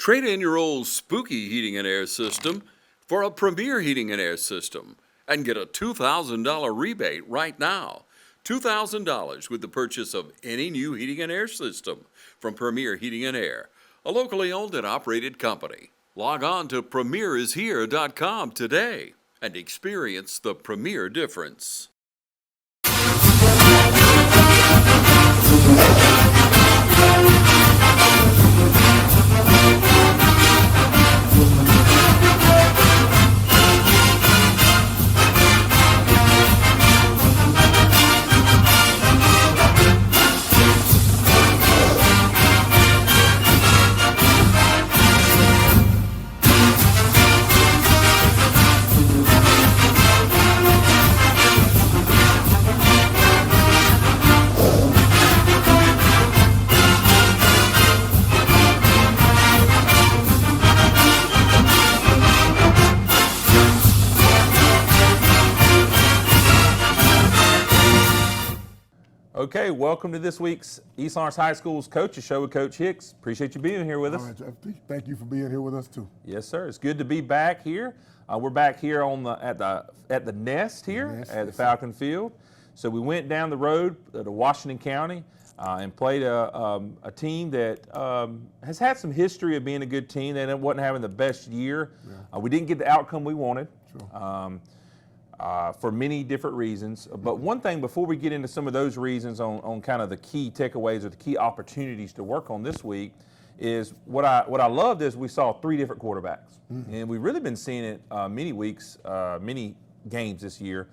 Trade in your old spooky heating and air system for a premier heating and air system and get a $2,000 rebate right now. $2,000 with the purchase of any new heating and air system from Premier Heating and Air, a locally owned and operated company. Log on to premierishere.com today and experience the premier difference. Okay, welcome to this week's East Lawrence High School's Coaches Show with Coach Hicks. Appreciate you being here with us. All right, Jeff, thank you for being here with us too. Yes, sir. It's good to be back here. We're back here on at the Nest here at the Falcon Field. So we went down the road to Washington County and played a team that has had some history of being a good team. They wasn't having the best year. Yeah. We didn't get the outcome we wanted. Sure. For many different reasons. But one thing before we get into some of those reasons on kind of the key takeaways or the key opportunities to work on this week is what I loved is we saw three different quarterbacks. Mm-hmm. And we've really been seeing it many games this year.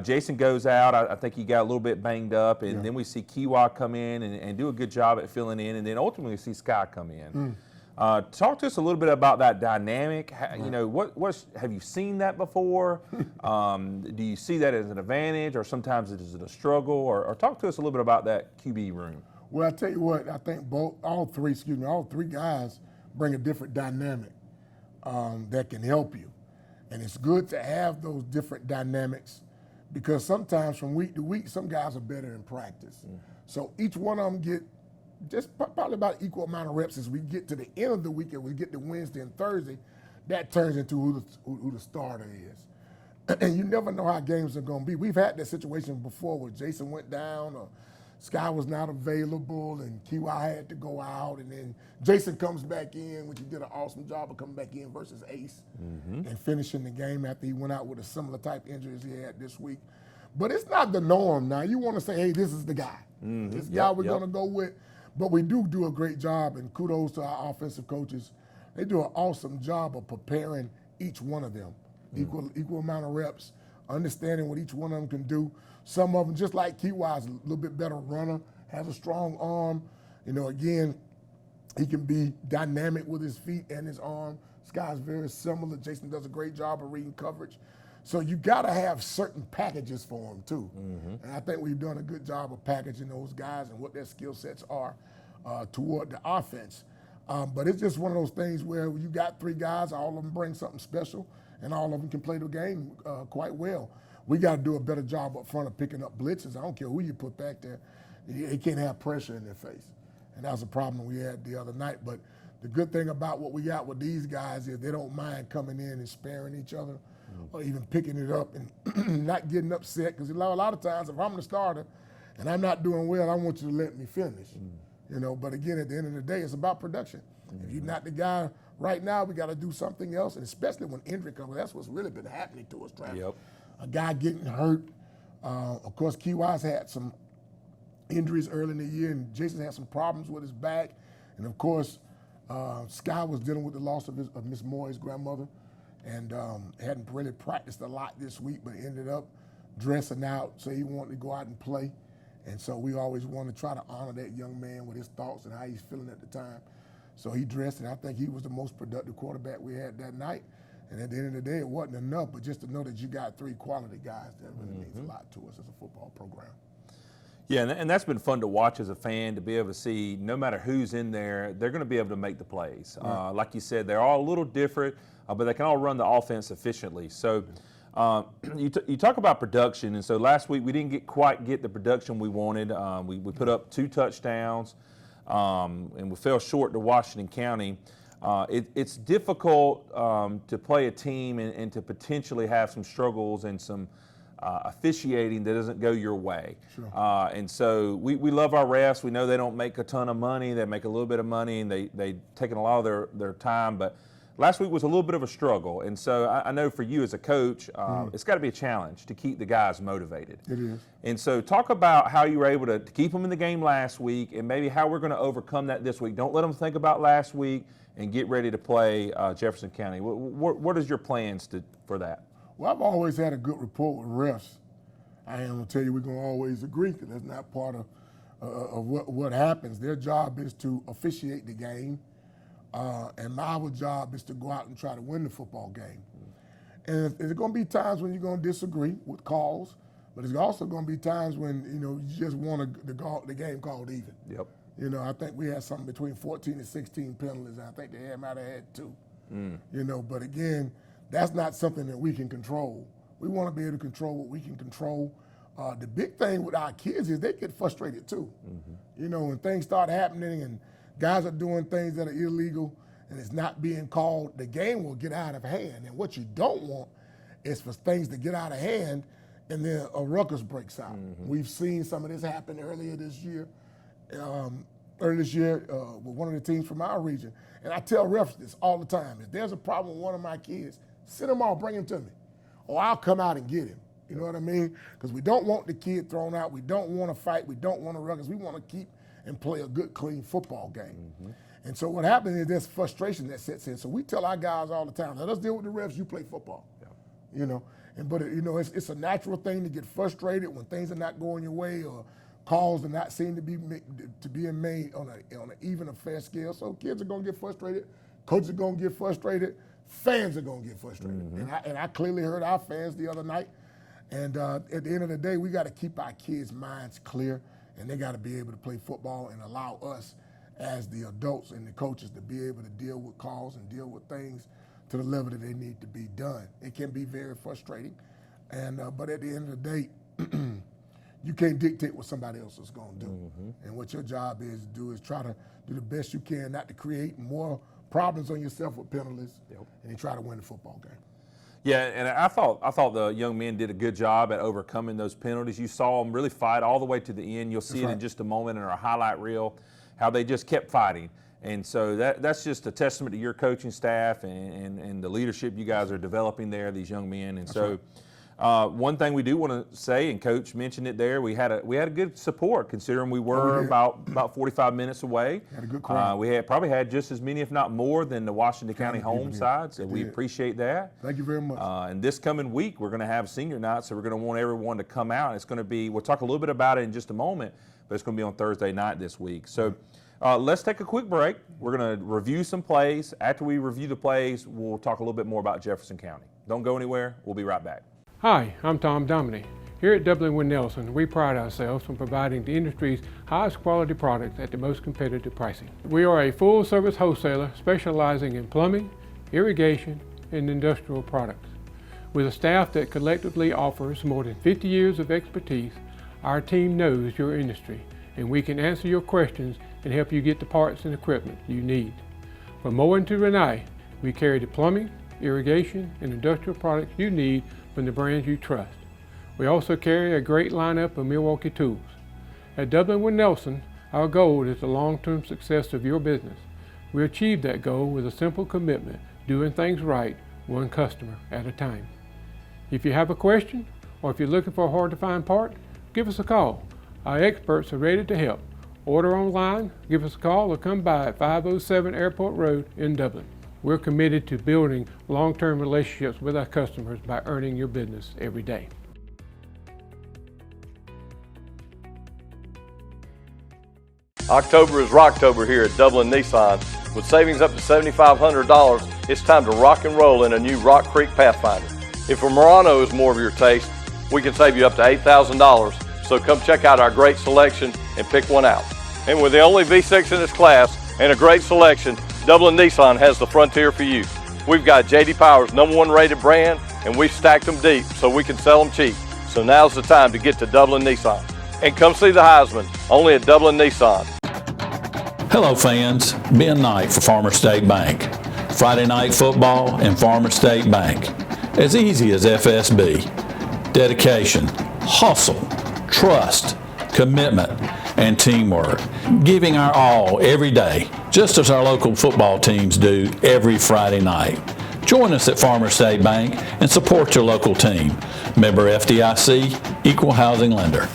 Jason goes out. I think he got a little bit banged up. And then we see Kiwa come in and do a good job at filling in. And then ultimately we see Sky come in. Talk to us a little bit about that dynamic. You know, what have you seen that before? Do you see that as an advantage, or sometimes is it a struggle? Or talk to us a little bit about that QB room. Well, I tell you what, I think all three guys bring a different dynamic that can help you, and it's good to have those different dynamics because sometimes from week to week, some guys are better in practice. So each one of them get just probably about equal amount of reps as we get to the end of the week and we get to Wednesday and Thursday, that turns into who the starter is. And you never know how games are going to be. We've had that situation before where Jason went down or Sky was not available and Kiwa had to go out, and then Jason comes back in, which he did an awesome job of coming back in versus Ace and finishing the game after he went out with a similar type injuries he had this week. But it's not the norm now. You want to say, hey, this is the guy. This guy we're going to go with. But we do a great job, and kudos to our offensive coaches. They do an awesome job of preparing each one of them. Equal amount of reps, understanding what each one of them can do. Some of them, just like Kiwa, is a little bit better runner, has a strong arm. You know, again, he can be dynamic with his feet and his arm. Sky's very similar. Jason does a great job of reading coverage. So you got to have certain packages for them too. And I think we've done a good job of packaging those guys and what their skill sets are toward the offense. But it's just one of those things where you got three guys, all of them bring something special, and all of them can play the game quite well. We got to do a better job up front of picking up blitzes. I don't care who you put back there. They can't have pressure in their face. And that was a problem we had the other night. But the good thing about what we got with these guys is they don't mind coming in and sparing each other, or even picking it up and not getting upset. Because a lot of times, if I'm the starter and I'm not doing well, I want you to let me finish. You know, but again, at the end of the day, it's about production. If you're not the guy right now, we got to do something else. And especially when injury comes, that's what's really been happening to us, Travis. A guy getting hurt. Of course, Kiwa's had some injuries early in the year, and Jason had some problems with his back. And of course, Sky was dealing with the loss of Miss Moy's grandmother, and hadn't really practiced a lot this week, but ended up dressing out, so he wanted to go out and play. And so we always want to try to honor that young man with his thoughts and how he's feeling at the time. So he dressed, and I think he was the most productive quarterback we had that night. And at the end of the day, it wasn't enough, but just to know that you got three quality guys, that really means a lot to us as a football program. Yeah, and that's been fun to watch as a fan, to be able to see no matter who's in there, they're going to be able to make the plays. Like you said, they're all a little different, but they can all run the offense efficiently. So you talk about production, and so last week we didn't quite get the production we wanted. We put up 2 touchdowns, and we fell short to Washington County. It's difficult to play a team and to potentially have some struggles and some officiating that doesn't go your way. Sure. And so we love our refs. We know they don't make a ton of money. They make a little bit of money, and they taking a lot of their time. But last week was a little bit of a struggle. And so I know for you as a coach, it's got to be a challenge to keep the guys motivated. It is. And so talk about how you were able to keep them in the game last week and maybe how we're going to overcome that this week. Don't let them think about last week and get ready to play Jefferson County. What is your plans for that? Well, I've always had a good rapport with refs. I am going to tell you we're going to always agree because that's not part of what happens. Their job is to officiate the game, and our job is to go out and try to win the football game. And there's going to be times when you're going to disagree with calls, but there's also going to be times when, you just want the game called even. Yep. I think we had something between 14 and 16 penalties, and I think they might have had 2. But again, that's not something that we can control. We want to be able to control what we can control. The big thing with our kids is they get frustrated too. When things start happening and guys are doing things that are illegal and it's not being called, the game will get out of hand. And what you don't want is for things to get out of hand and then a ruckus breaks out. We've seen some of this happen earlier this year. With one of the teams from our region. And I tell refs this all the time. If there's a problem with one of my kids, send them all, bring him to me. Or I'll come out and get him. You know what I mean? Because we don't want the kid thrown out. We don't want to fight. We don't want to ruckus. We want to keep and play a good, clean football game. And so what happens is there's frustration that sets in. So we tell our guys all the time, let us deal with the refs, you play football. Yeah. But it's a natural thing to get frustrated when things are not going your way or calls are not seem to be being made on an even or fair scale. So kids are going to get frustrated. Coaches are going to get frustrated. Fans are going to get frustrated. And I clearly heard our fans the other night. And at the end of the day, we got to keep our kids' minds clear, and they got to be able to play football and allow us as the adults and the coaches to be able to deal with calls and deal with things to the level that they need to be done. It can be very frustrating. But at the end of the day, you can't dictate what somebody else is going to do. And what your job is to do is try to do the best you can not to create more problems on yourself with penalties, and then try to win the football game. Yeah, and I thought the young men did a good job at overcoming those penalties. You saw them really fight all the way to the end. You'll see it in just a moment in our highlight reel, how they just kept fighting. And so that's just a testament to your coaching staff and the leadership you guys are developing there, these young men. And so one thing we do want to say, and Coach mentioned it there, we had a good support considering we were about 45 minutes away. Had a good crowd. We probably had just as many, if not more, than the Washington County home side, so we appreciate that. Thank you very much. And this coming week, we're going to have senior night, so we're going to want everyone to come out. It's going to be, we'll talk a little bit about it in just a moment, but it's going to be on Thursday night this week. So let's take a quick break. We're going to review some plays. After we review the plays, we'll talk a little bit more about Jefferson County. Don't go anywhere. We'll be right back. Hi, I'm Tom Dominy. Here at Dublin Nelson, we pride ourselves on providing the industry's highest quality products at the most competitive pricing. We are a full-service wholesaler specializing in plumbing, irrigation, and industrial products. With a staff that collectively offers more than 50 years of expertise, our team knows your industry, and we can answer your questions and help you get the parts and equipment you need. From Moen to Renee, we carry the plumbing, irrigation, and industrial products you need from the brands you trust. We also carry a great lineup of Milwaukee tools. At Dublin Nelson, our goal is the long-term success of your business. We achieve that goal with a simple commitment, doing things right, one customer at a time. If you have a question, or if you're looking for a hard-to-find part, give us a call. Our experts are ready to help. Order online, give us a call, or come by at 507 Airport Road in Dublin. We're committed to building long-term relationships with our customers by earning your business every day. October is Rocktober here at Dublin Nissan. With savings up to $7,500, it's time to rock and roll in a new Rock Creek Pathfinder. If a Murano is more of your taste, we can save you up to $8,000. So come check out our great selection and pick one out. And with the only V6 in its class and a great selection, Dublin Nissan has the Frontier for you. We've got J.D. Power's #1 rated brand, and we've stacked them deep so we can sell them cheap. So now's the time to get to Dublin Nissan. And come see the Heisman, only at Dublin Nissan. Hello fans, Ben Knight for Farmer State Bank. Friday Night Football, and Farmer State Bank. As easy as FSB. Dedication, hustle, trust, commitment, and teamwork. Giving our all every day, just as our local football teams do every Friday night. Join us at Farmer State Bank and support your local team. Member FDIC, Equal Housing Lender.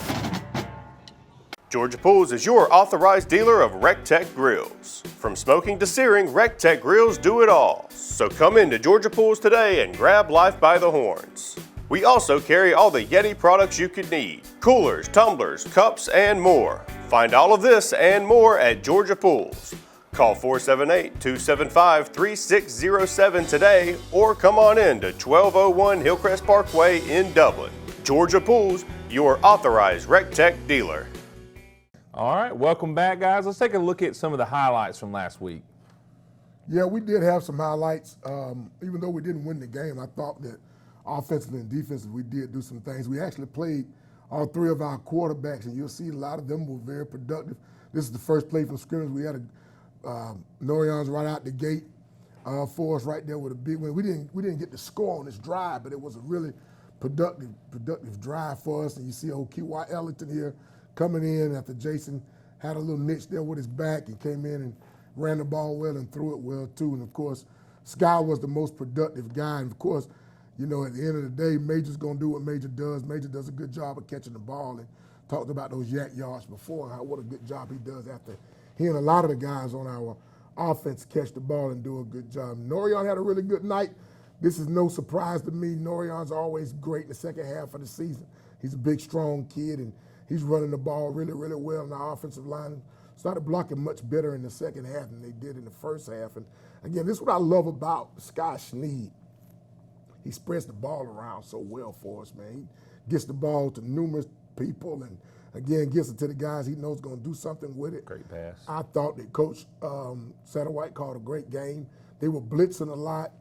Georgia Pools is your authorized dealer of RecTech grills. From smoking to searing, RecTech grills do it all. So come into Georgia Pools today and grab life by the horns. We also carry all the Yeti products you could need: coolers, tumblers, cups, and more. Find all of this and more at Georgia Pools. Call 478-275-3607 today or come on in to 1201 Hillcrest Parkway in Dublin. Georgia Pools, your authorized RecTech dealer. All right, welcome back, guys. Let's take a look at some of the highlights from last week. Yeah, we did have some highlights. Even though we didn't win the game, I thought that offensively and defensively we did do some things. We actually played all three of our quarterbacks, and you'll see a lot of them were very productive. This is the first play from scrimmage. We had Norians right out the gate for us right there with a big win. We didn't get the score on this drive, but it was a really productive drive for us. And you see old Q.Y. Ellington here coming in after Jason had a little niche there with his back and came in and ran the ball well and threw it well too. And of course, Sky was the most productive guy. And of course, you know, at the end of the day, Major's gonna do what Major does. Major does a good job of catching the ball, and talked about those yak yards before and what a good job he does after he and a lot of the guys on our offense catch the ball and do a good job. Norian had a really good night. This is no surprise to me. Norian's always great in the second half of the season. He's a big, strong kid, and he's running the ball really, really well. And our offensive line started blocking much better in the second half than they did in the first half. And again, this is what I love about Sky Schneed. He spreads the ball around so well for us, man. He gets the ball to numerous people and, again, gets it to the guys he knows going to do something with it. Great pass. I thought that Coach Satterwhite called a great game. They were blitzing a lot,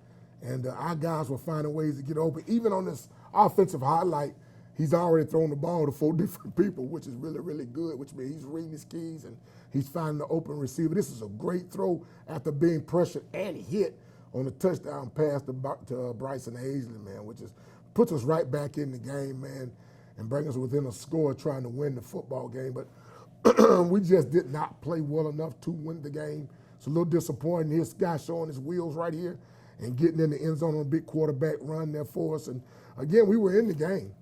and our guys were finding ways to get open. Even on this offensive highlight, he's already thrown the ball to 4 different people, which is really, really good, which means he's reading his keys and he's finding the open receiver. This is a great throw after being pressured and hit on the touchdown pass to Bryson Hazley, man, which is puts us right back in the game, man, and bring us within a score trying to win the football game. But we just did not play well enough to win the game. It's a little disappointing. This guy showing his wheels right here and getting in the end zone on a big quarterback run there for us. And again, we were in the game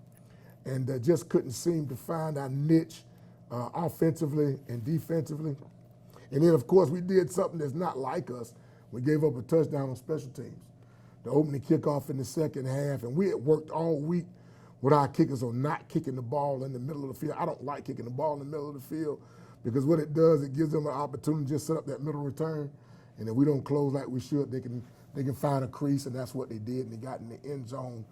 and just couldn't seem to find our niche offensively and defensively. And then, of course, we did something that's not like us. We gave up a touchdown on special teams. The opening kickoff in the second half, and we had worked all week with our kickers on not kicking the ball in the middle of the field. I don't like kicking the ball in the middle of the field because what it does, it gives them an opportunity to just set up that middle return, and if we don't close like we should, they can find a crease, and that's what they did, and they got in the end zone.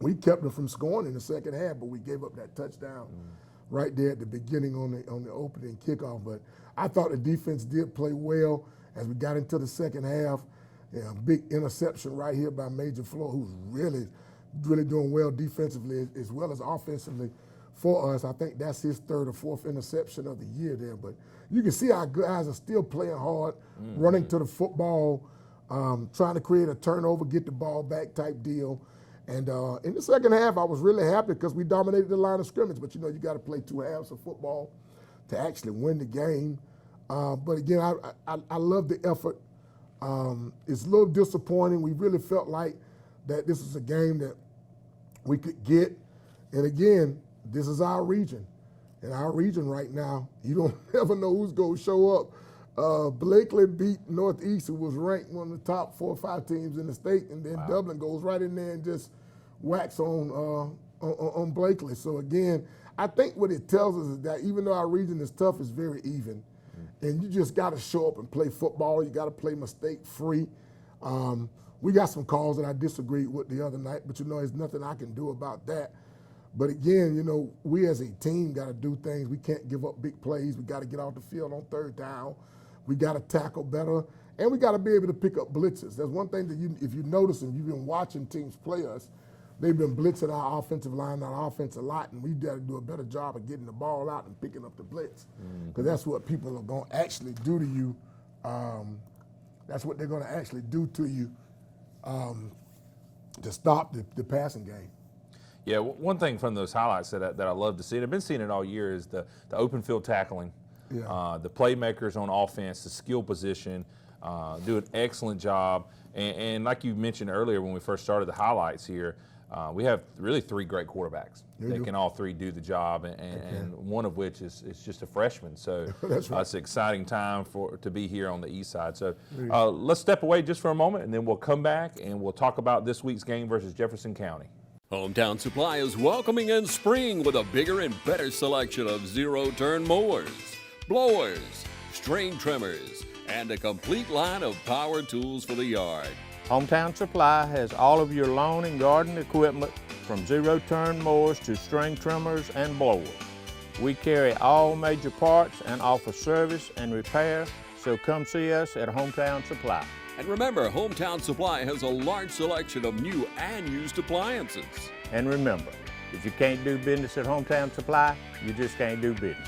We kept them from scoring in the second half, but we gave up that touchdown right there at the beginning on the opening kickoff. But I thought the defense did play well as we got into the second half. Yeah, big interception right here by Major Flo, who's really, really doing well defensively as well as offensively for us. I think that's his 3rd or 4th interception of the year there. But you can see our guys are still playing hard, running to the football, trying to create a turnover, get the ball back type deal. And in the second half, I was really happy because we dominated the line of scrimmage. But, you know, you got to play 2 halves of football to actually win the game. But, again, I love the effort. It's a little disappointing. We really felt like that this was a game that we could get. And, again, this is our region. In our region right now, you don't ever know who's going to show up. Blakely beat Northeast, who was ranked one of the top 4 or 5 teams in the state, and then Dublin goes right in there and just whacks on Blakely. So again, I think what it tells us is that even though our region is tough, it's very even, and you just got to show up and play football. You got to play mistake-free. We got some calls that I disagreed with the other night, but you know, there's nothing I can do about that. But again, you know, we as a team got to do things. We can't give up big plays. We got to get off the field on 3rd down. We got to tackle better, and we got to be able to pick up blitzes. There's one thing that if you notice and you've been watching teams play us, they've been blitzing our offensive line, our offense a lot, and we got to do a better job of getting the ball out and picking up the blitz, because that's what people are going to actually do to you That's what they're going to actually do to you to stop the passing game. Yeah, one thing from those highlights that I love to see, and I've been seeing it all year, is the open field tackling. Yeah. The playmakers on offense, the skill position, do an excellent job. And like you mentioned earlier when we first started the highlights here, we have really 3 great quarterbacks. They can all 3 do the job, and one of which is just a freshman. So That's right. it's an exciting time to be here on the east side. So let's step away just for a moment, and then we'll come back and we'll talk about this week's game versus Jefferson County. Hometown Supply is welcoming in spring with a bigger and better selection of zero-turn mowers, blowers, string trimmers, and a complete line of power tools for the yard. Hometown Supply has all of your lawn and garden equipment from zero-turn mowers to string trimmers and blowers. We carry all major parts and offer service and repair, so come see us at Hometown Supply. And remember, Hometown Supply has a large selection of new and used appliances. And remember, if you can't do business at Hometown Supply, you just can't do business.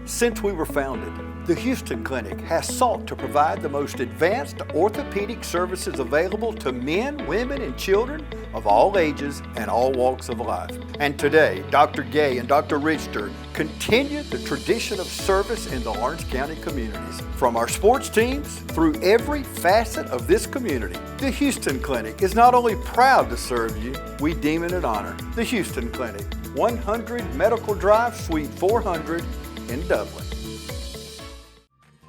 Since we were founded, the Houston Clinic has sought to provide the most advanced orthopedic services available to men, women, and children of all ages and all walks of life. And today, Dr. Gay and Dr. Richter continue the tradition of service in the Lawrence County communities. From our sports teams through every facet of this community, the Houston Clinic is not only proud to serve you, we deem it an honor. The Houston Clinic, 100 Medical Drive, Suite 400 in Dublin.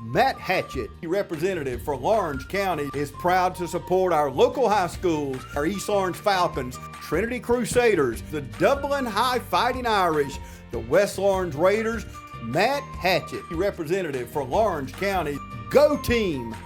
Matt Hatchett, representative for Lawrence County, is proud to support our local high schools, our East Lawrence Falcons, Trinity Crusaders, the Dublin High Fighting Irish, the West Lawrence Raiders. Matt Hatchett, representative for Lawrence County. Go team!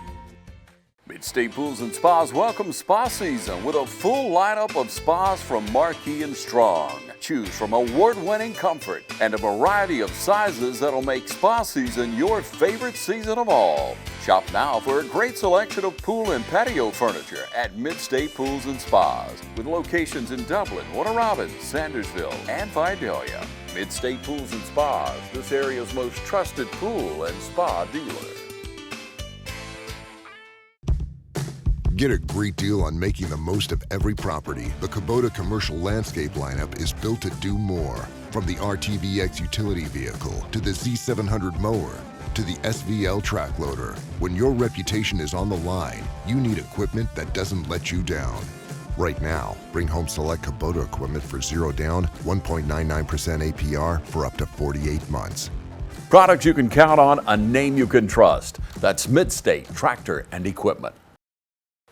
Mid-State Pools and Spas welcomes spa season with a full lineup of spas from Marquee and Strong. Choose from award-winning comfort and a variety of sizes that'll make spa season your favorite season of all. Shop now for a great selection of pool and patio furniture at Mid-State Pools and Spas with locations in Dublin, Warner Robins, Sandersville, and Vidalia. Mid-State Pools and Spas, this area's most trusted pool and spa dealer. Get a great deal on making the most of every property. The Kubota commercial landscape lineup is built to do more. From the RTVX utility vehicle to the Z700 mower to the SVL track loader. When your reputation is on the line, you need equipment that doesn't let you down. Right now, bring home select Kubota equipment for 0 down, 1.99% APR for up to 48 months. Products you can count on, a name you can trust. That's Mid-State Tractor and Equipment.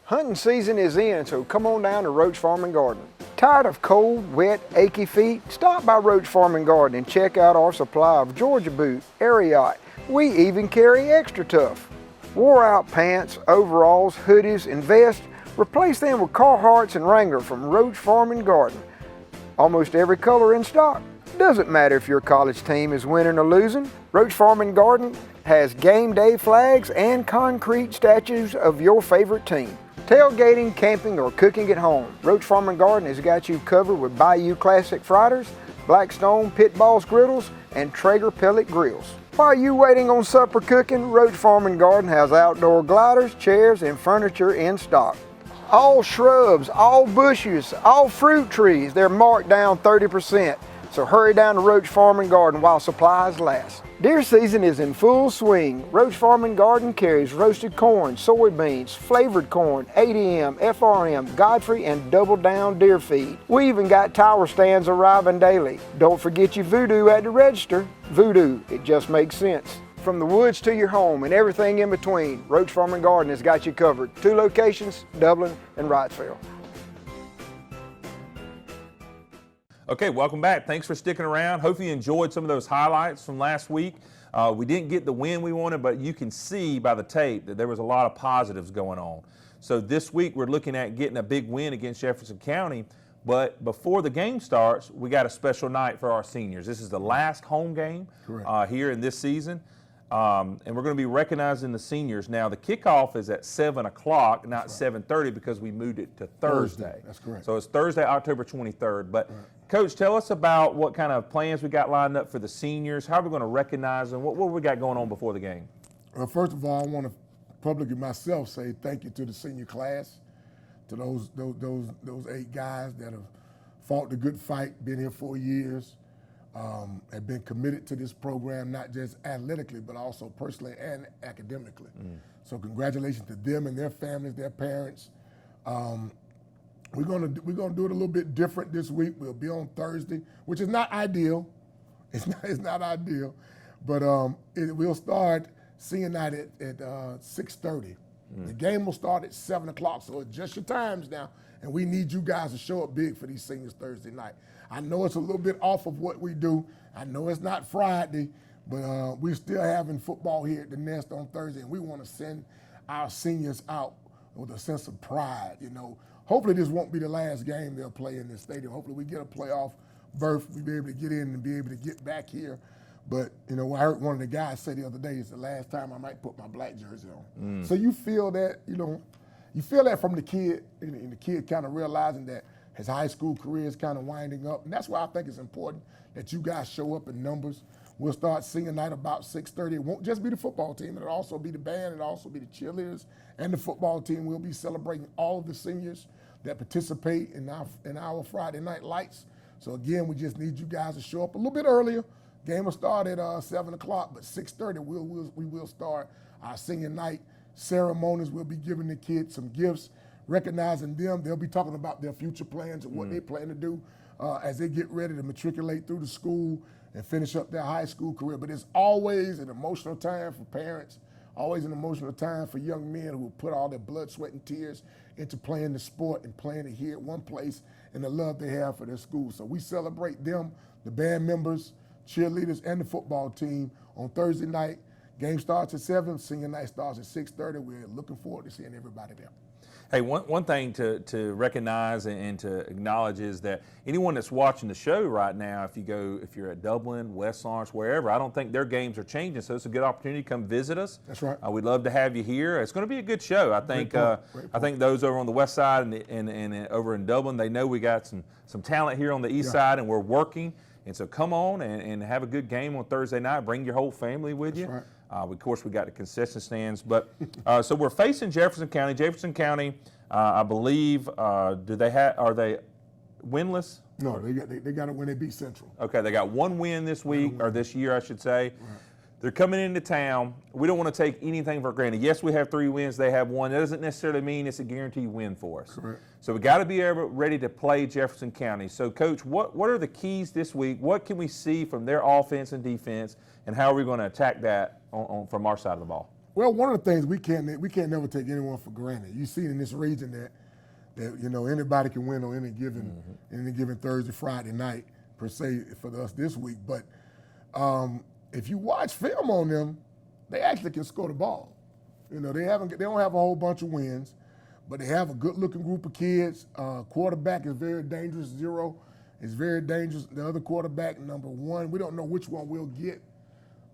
Hunting season is in, so come on down to Roach Farm and Garden. Tired of cold, wet, achy feet? Stop by Roach Farm and Garden and check out our supply of Georgia Boot, Ariat. We even carry Extra Tough. Wore out pants, overalls, hoodies, and vests, replace them with Carhartts and Wrangler from Roach Farm and Garden. Almost every color in stock. Doesn't matter if your college team is winning or losing. Roach Farm and Garden has game day flags and concrete statues of your favorite team. Tailgating, camping, or cooking at home, Roach Farm and Garden has got you covered with Bayou Classic Fritters, Blackstone Pit Balls Griddles, and Traeger Pellet Grills. While you waiting on supper cooking, Roach Farm and Garden has outdoor gliders, chairs, and furniture in stock. All shrubs, all bushes, all fruit trees, they're marked down 30%. So hurry down to Roach Farm and Garden while supplies last. Deer season is in full swing. Roach Farm and Garden carries roasted corn, soybeans, flavored corn, ADM, FRM, Godfrey, and Double Down deer feed. We even got tower stands arriving daily. Don't forget your voodoo at the register. Voodoo, it just makes sense. From the woods to your home and everything in between, Roach Farm and Garden has got you covered. 2 locations, Dublin and Wrightsville. Okay, welcome back. Thanks for sticking around. Hope you enjoyed some of those highlights from last week. We didn't get the win we wanted, but you can see by the tape that there was a lot of positives going on. So this week we're looking at getting a big win against Jefferson County, but before the game starts, we got a special night for our seniors. This is the last home game here in this season, and we're going to be recognizing the seniors. Now, the kickoff is at 7 o'clock, not 7:30, because we moved it to Thursday. That's correct. So it's Thursday, October 23rd. But Coach, tell us about what kind of plans we got lined up for the seniors. How are we going to recognize them? What we got going on before the game? Well, first of all, I want to publicly myself say thank you to the senior class, to those 8 guys that have fought the good fight, been here 4 years, have been committed to this program, not just athletically, but also personally and academically. So congratulations to them and their families, their parents. We're gonna do it a little bit different this week. We'll be on Thursday, which is not ideal. It's not ideal, but we'll start senior night at 6:30. The game will start at 7 o'clock, so adjust your times now. And we need you guys to show up big for these seniors Thursday night. I know it's a little bit off of what we do. I know it's not Friday, but we're still having football here at the Nest on Thursday, and we want to send our seniors out with a sense of pride. You know, hopefully this won't be the last game they'll play in this stadium. Hopefully we get a playoff berth, we'll be able to get in and be able to get back here. But, you know, I heard one of the guys say the other day, it's the last time I might put my black jersey on. So you feel that, you know, you feel that from the kid, and the kid kind of realizing that his high school career is kind of winding up. And that's why I think it's important that you guys show up in numbers. We'll start senior night about 6:30. It won't just be the football team. It'll also be the band. It'll also be the cheerleaders and the football team. We'll be celebrating all of the seniors that participate in our Friday night lights. So again, we just need you guys to show up a little bit earlier. Game will start at 7 o'clock, but 6:30 we will start our senior night ceremonies. We'll be giving the kids some gifts, recognizing them. They'll be talking about their future plans and what they plan to do as they get ready to matriculate through the school and finish up their high school career. But it's always an emotional time for parents, always an emotional time for young men who put all their blood, sweat, and tears into playing the sport and playing it here at one place and the love they have for their school. So we celebrate them, the band members, cheerleaders, and the football team on Thursday night. Game starts at 7, senior night starts at 6:30. We're looking forward to seeing everybody there. Hey, one thing to recognize and to acknowledge is that anyone that's watching the show right now, if you're at Dublin, West Lawrence, wherever, I don't think their games are changing, so it's a good opportunity to come visit us. That's right. We'd love to have you here. It's going to be a good show. I think I think those over on the west side and over in Dublin, they know we got some talent here on the east side, and we're working. And so come on and have a good game on Thursday night. Bring your whole family with you. Right. Of course, we got the concession stands. But so we're facing Jefferson County. Jefferson County, I believe, are they winless? No, they got to win. They beat Central. Okay, they got one win this week, or this year, I should say. Right. They're coming into town. We don't want to take anything for granted. Yes, we have 3 wins. They have 1. That doesn't necessarily mean it's a guaranteed win for us. Correct. So we got to be ready to play Jefferson County. So, Coach, what are the keys this week? What can we see from their offense and defense, and how are we going to attack that from our side of the ball? Well, one of the things we can't never take anyone for granted. You see in this region that you know anybody can win on any given Thursday, Friday night per se for us this week, but. If you watch film on them, they actually can score the ball. You know, they don't have a whole bunch of wins, but they have a good-looking group of kids. Quarterback is very dangerous. 0 is very dangerous. The other quarterback, number 1, we don't know which one we'll get.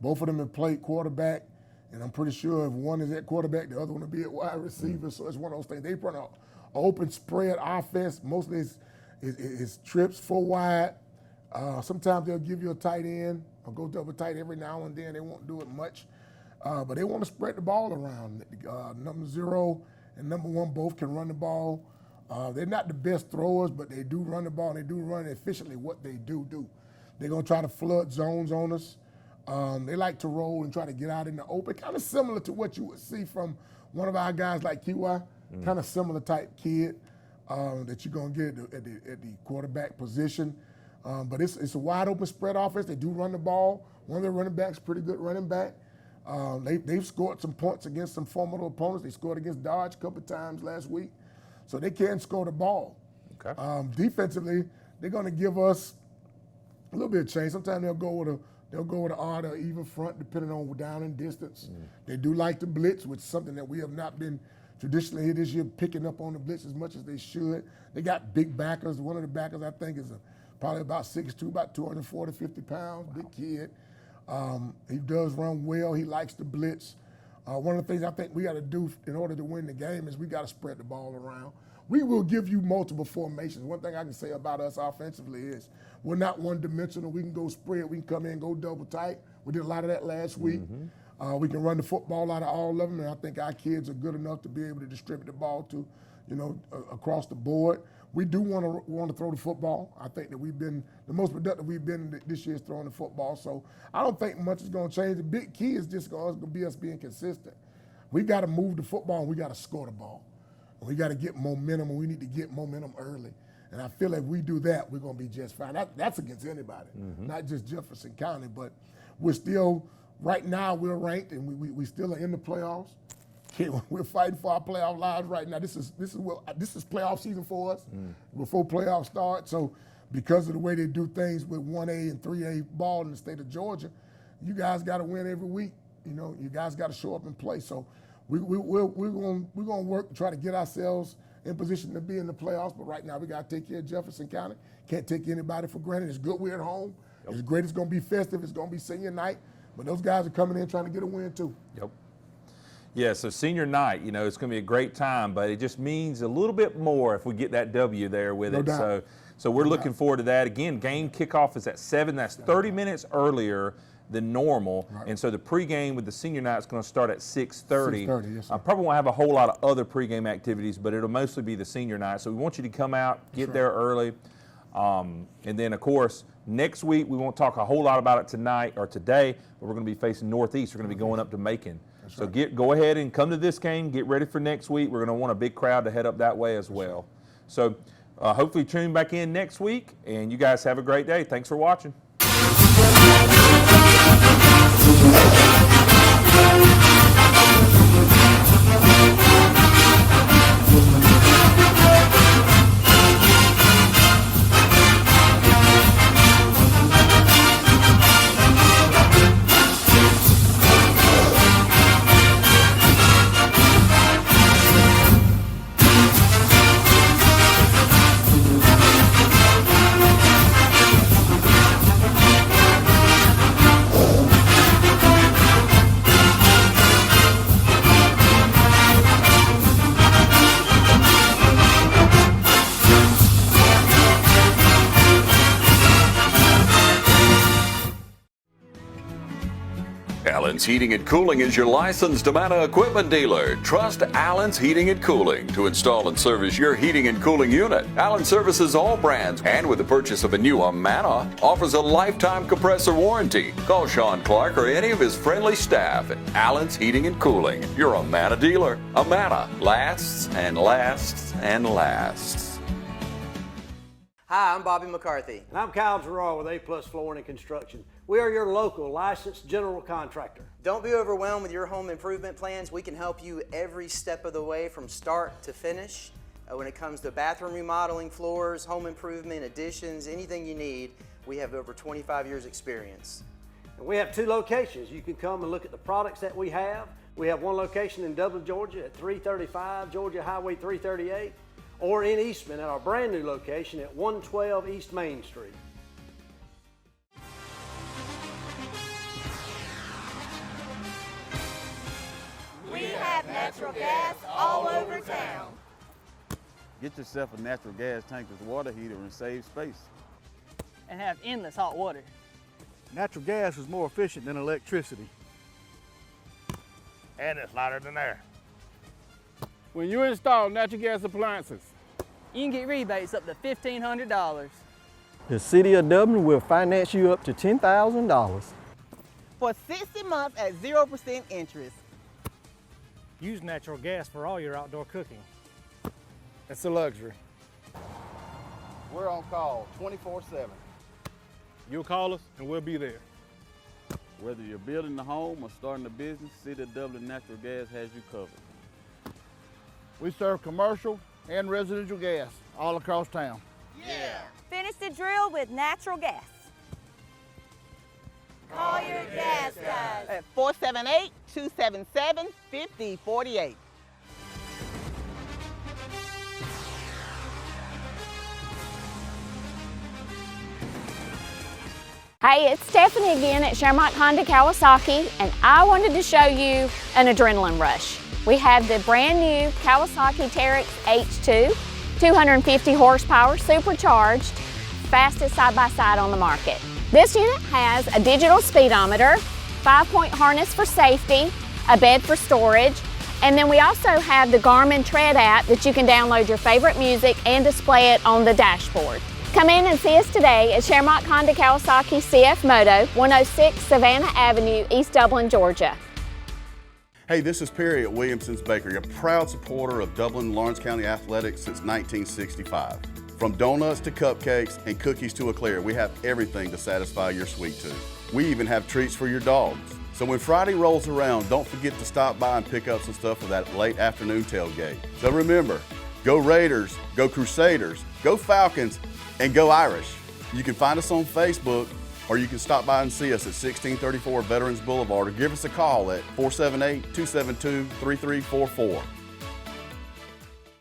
Both of them have played quarterback, and I'm pretty sure if one is at quarterback, the other one will be at wide receiver. So it's one of those things. They run an open spread offense. Mostly it's trips 4 wide. Sometimes they'll give you a tight end or go double tight every now and then. They won't do it much, but they want to spread the ball around. Number 0 and number 1 both can run the ball. They're not the best throwers, but they do run the ball, and they do run efficiently what they do. They're going to try to flood zones on us. They like to roll and try to get out in the open, kind of similar to what you would see from one of our guys like Kiwa, kind of similar type kid that you're going to get at the quarterback position. But it's a wide open spread offense. They do run the ball. One of their running backs, pretty good running back. They've scored some points against some formidable opponents. They scored against Dodge a couple of times last week. So they can score the ball. Okay. Defensively, they're going to give us a little bit of change. Sometimes they'll go with an odd or even front, depending on down and distance. They do like to blitz, which is something that we have not been traditionally here this year, picking up on the blitz as much as they should. They got big backers. One of the backers, I think, is probably about 6'2", about 240, 50 pounds, big kid. He does run well. He likes to blitz. One of the things I think we got to do in order to win the game is we got to spread the ball around. We will give you multiple formations. One thing I can say about us offensively is we're not one-dimensional. We can go spread. We can come in and go double tight. We did a lot of that last week. We can run the football out of all of them, and I think our kids are good enough to be able to distribute the ball to, across the board. We do want to throw the football. I think that we've been the most productive we've been this year is throwing the football. So I don't think much is going to change. The big key is just going to be us being consistent. We got to move the football and we got to score the ball. We got to get momentum, and we need to get momentum early. And I feel like if we do that, we're going to be just fine. That's against anybody, not just Jefferson County. But we're still, right now, we're ranked, and we still are in the playoffs. We're fighting for our playoff lives right now. This is playoff season for us before playoffs start. So because of the way they do things with 1A and 3A ball in the state of Georgia, you guys got to win every week. You guys got to show up and play. So we're going to work to try to get ourselves in position to be in the playoffs. But right now we got to take care of Jefferson County. Can't take anybody for granted. It's good we're at home. Yep. It's great. It's going to be festive. It's going to be senior night. But those guys are coming in trying to get a win too. Yep. Yeah, so senior night, it's going to be a great time, but it just means a little bit more if we get that W there with it. Doubt. So we're looking forward to that. Again, game kickoff is at 7. That's 30 minutes earlier than normal. Right. And so the pregame with the senior night is going to start at 6:30. 6:30, yes, sir. I probably won't have a whole lot of other pregame activities, but it'll mostly be the senior night. So we want you to come out, get there early. And then, of course, next week we won't talk a whole lot about it tonight or today, but we're going to be facing Northeast. We're going to be going up to Macon. So go ahead and come to this game. Get ready for next week. We're going to want a big crowd to head up that way as well. So hopefully tune back in next week, and you guys have a great day. Thanks for watching. Allen's Heating and Cooling is your licensed Amana equipment dealer. Trust Allen's Heating and Cooling to install and service your heating and cooling unit. Allen services all brands, and with the purchase of a new Amana, offers a lifetime compressor warranty. Call Sean Clark or any of his friendly staff at Allen's Heating and Cooling, your Amana dealer. Amana lasts and lasts and lasts. Hi, I'm Bobby McCarthy. And I'm Kyle Gerard with A+ Flooring and Construction. We are your local licensed general contractor. Don't be overwhelmed with your home improvement plans. We can help you every step of the way from start to finish. When it comes to bathroom remodeling, floors, home improvement, additions, anything you need, we have over 25 years experience. And we have 2 locations. You can come and look at the products that we have. We have one location in Dublin, Georgia at 335 Georgia Highway 338, or in Eastman at our brand new location at 112 East Main Street. We have natural gas all over town. Get yourself a natural gas tankless water heater and save space. And have endless hot water. Natural gas is more efficient than electricity. And it's lighter than air. When you install natural gas appliances, you can get rebates up to $1,500. The City of Dublin will finance you up to $10,000. For 60 months at 0% interest. Use natural gas for all your outdoor cooking. It's a luxury. We're on call 24/7. You'll call us and we'll be there. Whether you're building a home or starting a business, City of Dublin Natural Gas has you covered. We serve commercial and residential gas all across town. Yeah! Finish the drill with natural gas. Call your gas guys at 478-277-5048. Hey, it's Stephanie again at Shamrock Honda Kawasaki, and I wanted to show you an adrenaline rush. We have the brand new Kawasaki Teryx H2, 250 horsepower, supercharged, fastest side-by-side on the market. This unit has a digital speedometer, 5-point harness for safety, a bed for storage, and then we also have the Garmin Tread app that you can download your favorite music and display it on the dashboard. Come in and see us today at Shermont Honda Kawasaki CF Moto, 106 Savannah Avenue, East Dublin, Georgia. Hey, this is Perry at Williamson's Bakery, a proud supporter of Dublin and Lawrence County athletics since 1965. From donuts to cupcakes and cookies to eclair, we have everything to satisfy your sweet tooth. We even have treats for your dogs. So when Friday rolls around, don't forget to stop by and pick up some stuff for that late afternoon tailgate. So remember, go Raiders, go Crusaders, go Falcons, and go Irish. You can find us on Facebook, or you can stop by and see us at 1634 Veterans Boulevard, or give us a call at 478-272-3344.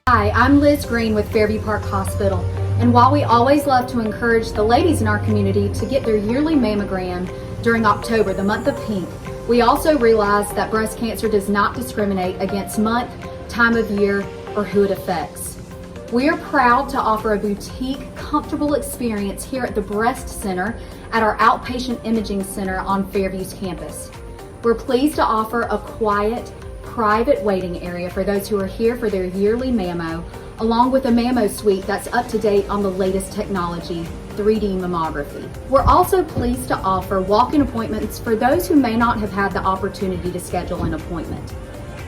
Hi, I'm Liz Green with Fairview Park Hospital, and while we always love to encourage the ladies in our community to get their yearly mammogram during October, the month of pink, we also realize that breast cancer does not discriminate against month, time of year, or who it affects. We are proud to offer a boutique, comfortable experience here at the Breast Center at our outpatient imaging center on Fairview's campus. We're pleased to offer a quiet, private waiting area for those who are here for their yearly mammo, along with a mammo suite that's up to date on the latest technology, 3D mammography. We're also pleased to offer walk-in appointments for those who may not have had the opportunity to schedule an appointment.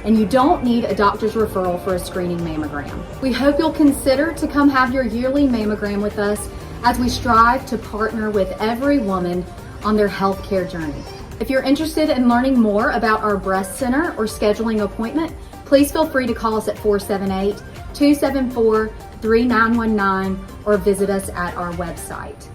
And you don't need a doctor's referral for a screening mammogram. We hope you'll consider to come have your yearly mammogram with us as we strive to partner with every woman on their healthcare journey. If you're interested in learning more about our breast center or scheduling an appointment, please feel free to call us at 478-274-3919 or visit us at our website.